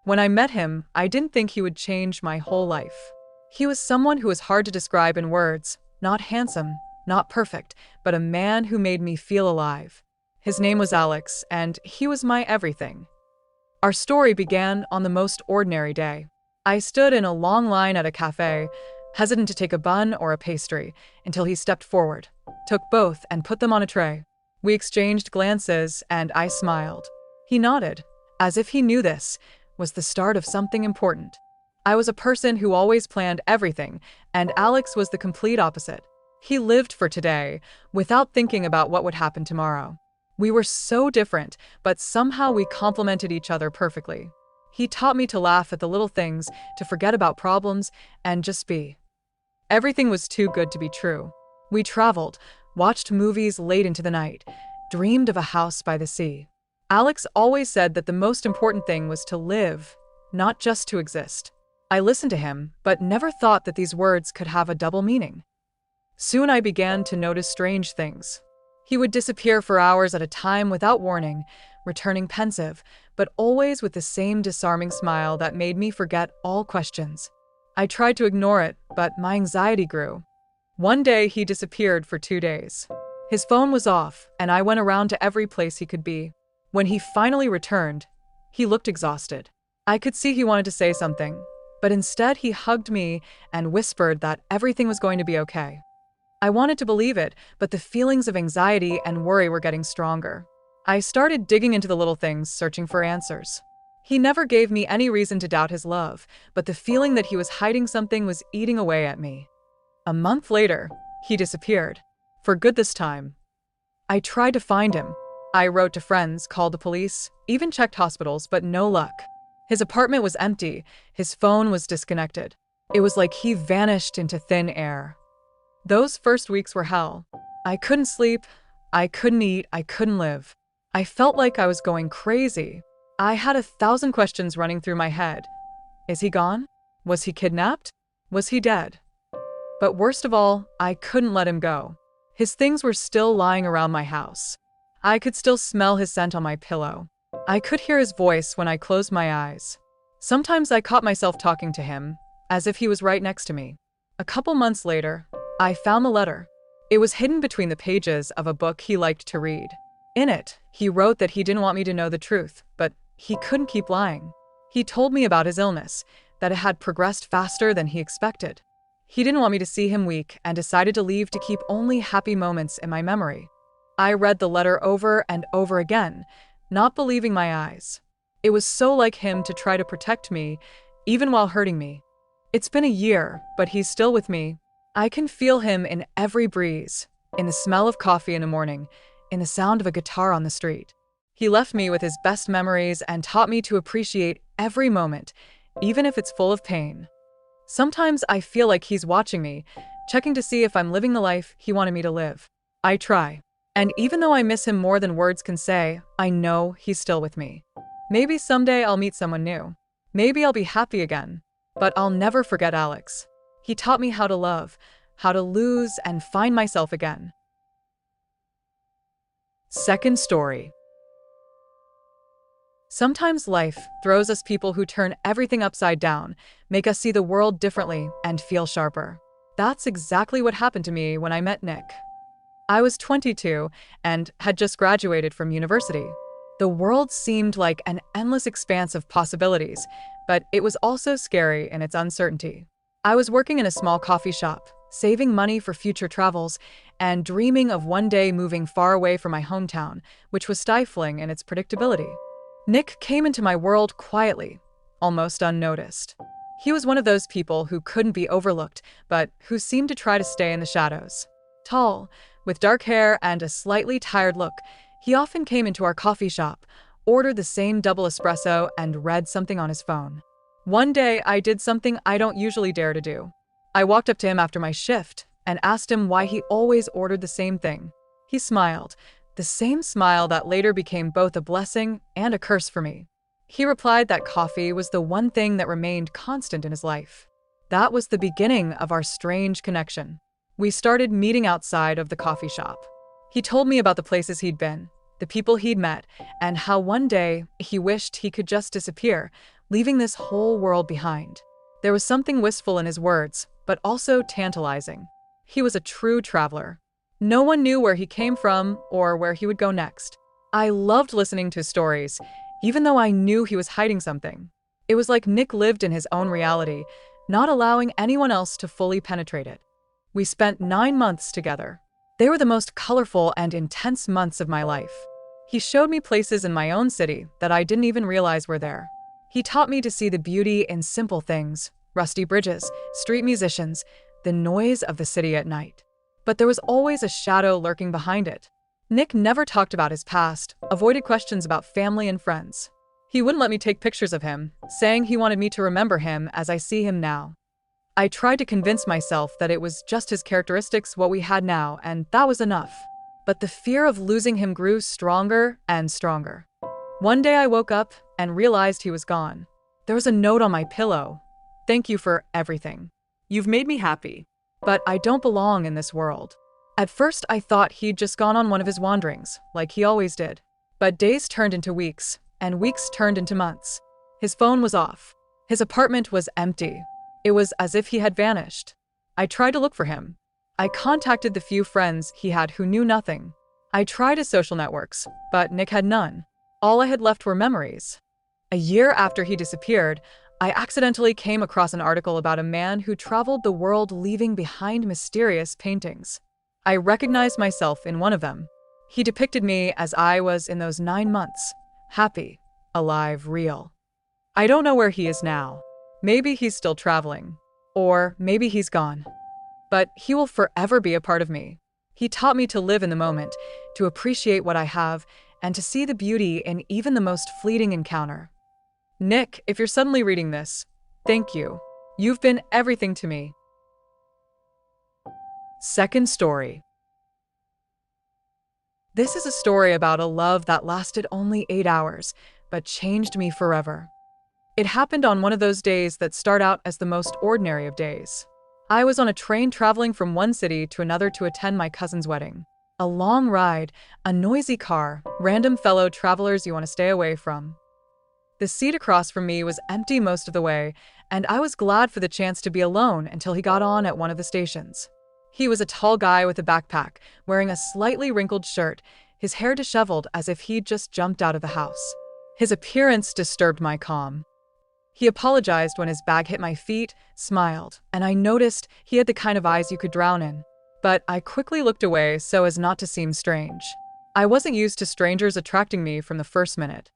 When I met him, I didn't think he would change my whole life. He was someone who was hard to describe in words, not handsome, not perfect, but a man who made me feel alive. His name was Alex, and he was my everything. Our story began on the most ordinary day. I stood in a long line at a cafe, hesitant to take a bun or a pastry, until he stepped forward, took both, and put them on a tray. We exchanged glances, and I smiled. He nodded, as if he knew this was the start of something important. I was a person who always planned everything, and Alex was the complete opposite. He lived for today, without thinking about what would happen tomorrow. We were so different, but somehow we complemented each other perfectly. He taught me to laugh at the little things, to forget about problems, and just be. Everything was too good to be true. We traveled, watched movies late into the night, dreamed of a house by the sea. Alex always said that the most important thing was to live, not just to exist. I listened to him, but never thought that these words could have a double meaning. Soon I began to notice strange things. He would disappear for hours at a time without warning, returning pensive, but always with the same disarming smile that made me forget all questions. I tried to ignore it, but my anxiety grew. One day he disappeared for 2 days. His phone was off, and I went around to every place he could be. When he finally returned, he looked exhausted. I could see he wanted to say something, but instead he hugged me and whispered that everything was going to be okay. I wanted to believe it, but the feelings of anxiety and worry were getting stronger. I started digging into the little things, searching for answers. He never gave me any reason to doubt his love, but the feeling that he was hiding something was eating away at me. A month later, he disappeared. For good this time. I tried to find him. I wrote to friends, called the police, even checked hospitals, but no luck. His apartment was empty. His phone was disconnected. It was like he vanished into thin air. Those first weeks were hell. I couldn't sleep, I couldn't eat, I couldn't live. I felt like I was going crazy. I had 1,000 questions running through my head. Is he gone? Was he kidnapped? Was he dead? But worst of all, I couldn't let him go. His things were still lying around my house. I could still smell his scent on my pillow. I could hear his voice when I closed my eyes. Sometimes I caught myself talking to him, as if he was right next to me. A couple months later, I found the letter. It was hidden between the pages of a book he liked to read. In it, he wrote that he didn't want me to know the truth, but he couldn't keep lying. He told me about his illness, that it had progressed faster than he expected. He didn't want me to see him weak and decided to leave to keep only happy moments in my memory. I read the letter over and over again, not believing my eyes. It was so like him to try to protect me, even while hurting me. It's been a year, but he's still with me. I can feel him in every breeze, in the smell of coffee in the morning, in the sound of a guitar on the street. He left me with his best memories and taught me to appreciate every moment, even if it's full of pain. Sometimes I feel like he's watching me, checking to see if I'm living the life he wanted me to live. I try. And even though I miss him more than words can say, I know he's still with me. Maybe someday I'll meet someone new. Maybe I'll be happy again. But I'll never forget Alex. He taught me how to love, how to lose, and find myself again. Second story. Sometimes life throws us people who turn everything upside down, make us see the world differently, and feel sharper. That's exactly what happened to me when I met Nick. I was 22 and had just graduated from university. The world seemed like an endless expanse of possibilities, but it was also scary in its uncertainty. I was working in a small coffee shop, saving money for future travels, and dreaming of one day moving far away from my hometown, which was stifling in its predictability. Nick came into my world quietly, almost unnoticed. He was one of those people who couldn't be overlooked, but who seemed to try to stay in the shadows. Tall, with dark hair and a slightly tired look, he often came into our coffee shop, ordered the same double espresso, and read something on his phone. One day, I did something I don't usually dare to do. I walked up to him after my shift and asked him why he always ordered the same thing. He smiled, the same smile that later became both a blessing and a curse for me. He replied that coffee was the one thing that remained constant in his life. That was the beginning of our strange connection. We started meeting outside of the coffee shop. He told me about the places he'd been, the people he'd met, and how one day he wished he could just disappear leaving this whole world behind. There was something wistful in his words, but also tantalizing. He was a true traveler. No one knew where he came from or where he would go next. I loved listening to his stories, even though I knew he was hiding something. It was like Nick lived in his own reality, not allowing anyone else to fully penetrate it. We spent 9 months together. They were the most colorful and intense months of my life. He showed me places in my own city that I didn't even realize were there. He taught me to see the beauty in simple things, rusty bridges, street musicians, the noise of the city at night. But there was always a shadow lurking behind it. Nick never talked about his past, avoided questions about family and friends. He wouldn't let me take pictures of him, saying he wanted me to remember him as I see him now. I tried to convince myself that it was just his characteristics, what we had now, and that was enough. But the fear of losing him grew stronger and stronger. One day I woke up and realized he was gone. There was a note on my pillow. "Thank you for everything. You've made me happy, but I don't belong in this world." At first I thought he'd just gone on one of his wanderings, like he always did. But days turned into weeks, and weeks turned into months. His phone was off. His apartment was empty. It was as if he had vanished. I tried to look for him. I contacted the few friends he had who knew nothing. I tried his social networks, but Nick had none. All I had left were memories. A year after he disappeared, I accidentally came across an article about a man who traveled the world leaving behind mysterious paintings. I recognized myself in one of them. He depicted me as I was in those 9 months, happy, alive, real. I don't know where he is now. Maybe he's still traveling, or maybe he's gone. But he will forever be a part of me. He taught me to live in the moment, to appreciate what I have, and to see the beauty in even the most fleeting encounter. Nick, if you're suddenly reading this, thank you. You've been everything to me. Second story. This is a story about a love that lasted only 8 hours, but changed me forever. It happened on one of those days that start out as the most ordinary of days. I was on a train traveling from one city to another to attend my cousin's wedding. A long ride, a noisy car, random fellow travelers you want to stay away from. The seat across from me was empty most of the way, and I was glad for the chance to be alone until he got on at one of the stations. He was a tall guy with a backpack, wearing a slightly wrinkled shirt, his hair disheveled as if he'd just jumped out of the house. His appearance disturbed my calm. He apologized when his bag hit my feet, smiled, and I noticed he had the kind of eyes you could drown in. But I quickly looked away so as not to seem strange. I wasn't used to strangers attracting me from the first minute.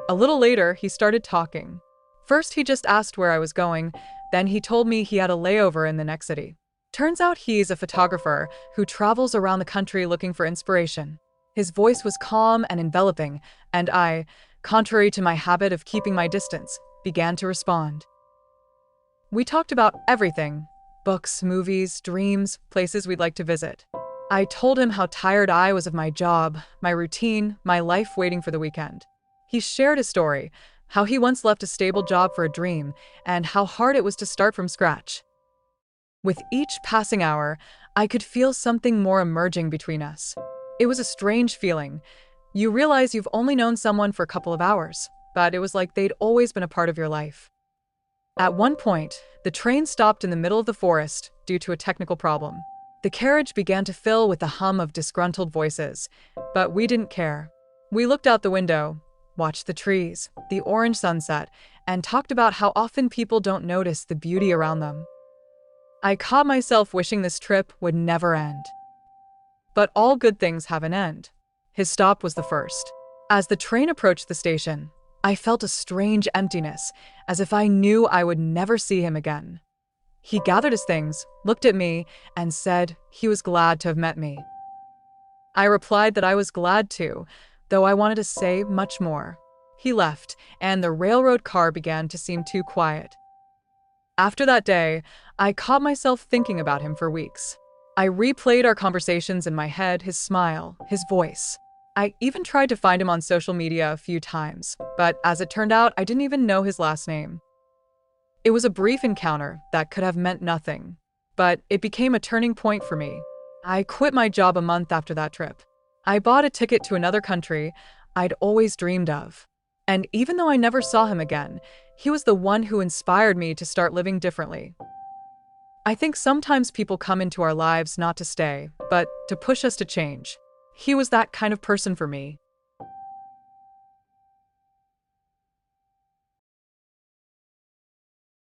A little later, he started talking. First, he just asked where I was going, then he told me he had a layover in the next city. Turns out he's a photographer who travels around the country looking for inspiration. His voice was calm and enveloping, and I, contrary to my habit of keeping my distance, began to respond. We talked about everything: books, movies, dreams, places we'd like to visit. I told him how tired I was of my job, my routine, my life waiting for the weekend. He shared his story, how he once left a stable job for a dream, and how hard it was to start from scratch. With each passing hour, I could feel something more emerging between us. It was a strange feeling. You realize you've only known someone for a couple of hours, but it was like they'd always been a part of your life. At one point, the train stopped in the middle of the forest due to a technical problem. The carriage began to fill with the hum of disgruntled voices, but we didn't care. We looked out the window, watched the trees, the orange sunset, and talked about how often people don't notice the beauty around them. I caught myself wishing this trip would never end. But all good things have an end. His stop was the first. As the train approached the station, I felt a strange emptiness, as if I knew I would never see him again. He gathered his things, looked at me, and said he was glad to have met me. I replied that I was glad too, though I wanted to say much more. He left, and the railroad car began to seem too quiet. After that day, I caught myself thinking about him for weeks. I replayed our conversations in my head, his smile, his voice. I even tried to find him on social media a few times, but as it turned out, I didn't even know his last name. It was a brief encounter that could have meant nothing, but it became a turning point for me. I quit my job a month after that trip. I bought a ticket to another country I'd always dreamed of. And even though I never saw him again, He was the one who inspired me to start living differently. I think sometimes people come into our lives not to stay, but to push us to change. He was that kind of person for me.